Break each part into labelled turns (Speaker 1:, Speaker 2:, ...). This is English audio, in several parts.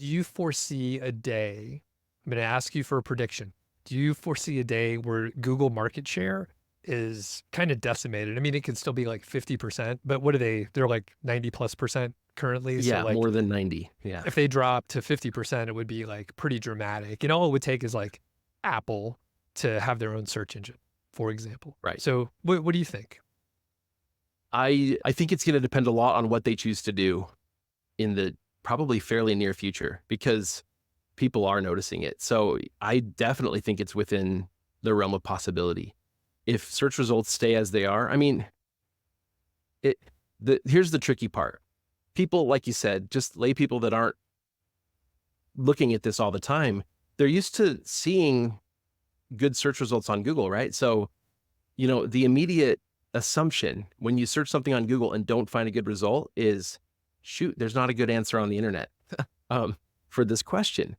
Speaker 1: Do you foresee a day, I'm going to ask you for a prediction. Do you foresee a day where Google market share is kind of decimated? I mean, it can still be like 50%, but what are they? They're like 90 plus percent currently. So
Speaker 2: Yeah,
Speaker 1: like
Speaker 2: more than 90. Yeah.
Speaker 1: if they drop to 50%, it would be like pretty dramatic. And all it would take is like Apple to have their own search engine, for example.
Speaker 2: Right.
Speaker 1: So what do you think?
Speaker 2: I think it's going to depend a lot on what they choose to do in the probably fairly near future because people are noticing it. So I definitely think it's within the realm of possibility. If search results stay as they are, I mean, here's the tricky part. People, like you said, just lay people that aren't looking at this all the time, they're used to seeing good search results on Google, right? So, the immediate assumption when you search something on Google and don't find a good result is, shoot, there's not a good answer on the internet for this question.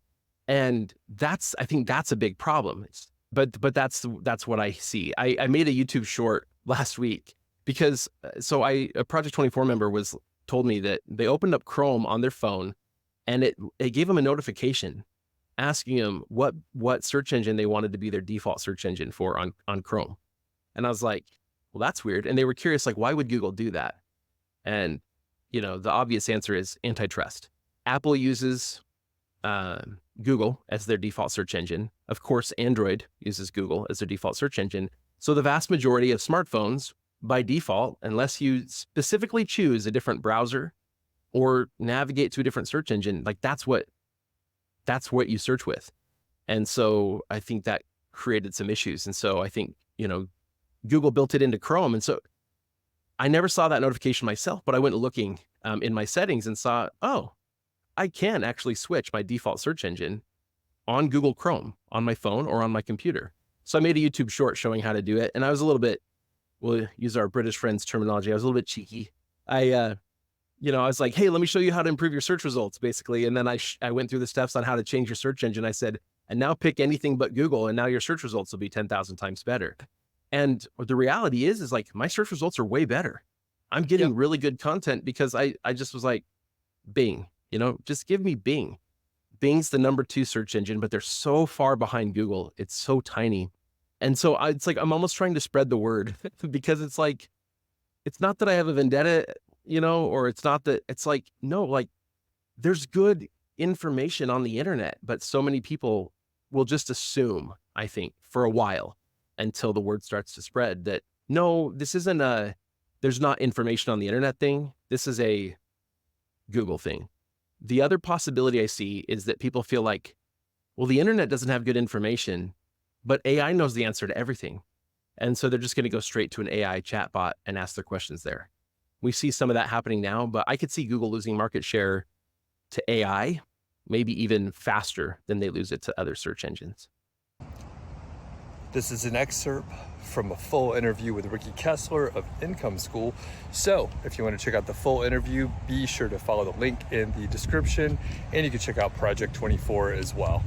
Speaker 2: And I think that's a big problem. But that's what I see. I made a YouTube short last week because a Project 24 member told me that they opened up Chrome on their phone and it gave them a notification asking them what search engine they wanted to be their default search engine for on Chrome. And I was like, well, that's weird. And they were curious, like, why would Google do that? And, the obvious answer is antitrust. Apple uses Google as their default search engine. Of course, Android uses Google as their default search engine. So the vast majority of smartphones, by default, unless you specifically choose a different browser or navigate to a different search engine, like that's what you search with. And so I think that created some issues. And so I think, Google built it into Chrome. And so I never saw that notification myself, but I went looking in my settings and saw, oh, I can actually switch my default search engine on Google Chrome on my phone or on my computer. So I made a YouTube short showing how to do it. And I was a little bit, we'll use our British friends terminology, I was a little bit cheeky. I was like, hey, let me show you how to improve your search results, basically. And then I went through the steps on how to change your search engine. I said, and now pick anything but Google, and now your search results will be 10,000 times better. And the reality is like my search results are way better. I'm getting really good content because I just was like, Bing, just give me Bing. Bing's the number 2 search engine, but they're so far behind Google. It's so tiny. And so it's like, I'm almost trying to spread the word because it's like, it's not that I have a vendetta, or it's not that it's like, no, like there's good information on the internet, but so many people will just assume, I think, for a while until the word starts to spread that no, this isn't there's not information on the internet thing. This is a Google thing. The other possibility I see is that people feel like, well, the internet doesn't have good information, but AI knows the answer to everything. And so they're just going to go straight to an AI chatbot and ask their questions there. We see some of that happening now, but I could see Google losing market share to AI, maybe even faster than they lose it to other search engines.
Speaker 3: This is an excerpt from a full interview with Ricky Kessler of Income School. So if you want to check out the full interview, be sure to follow the link in the description, and you can check out Project 24 as well.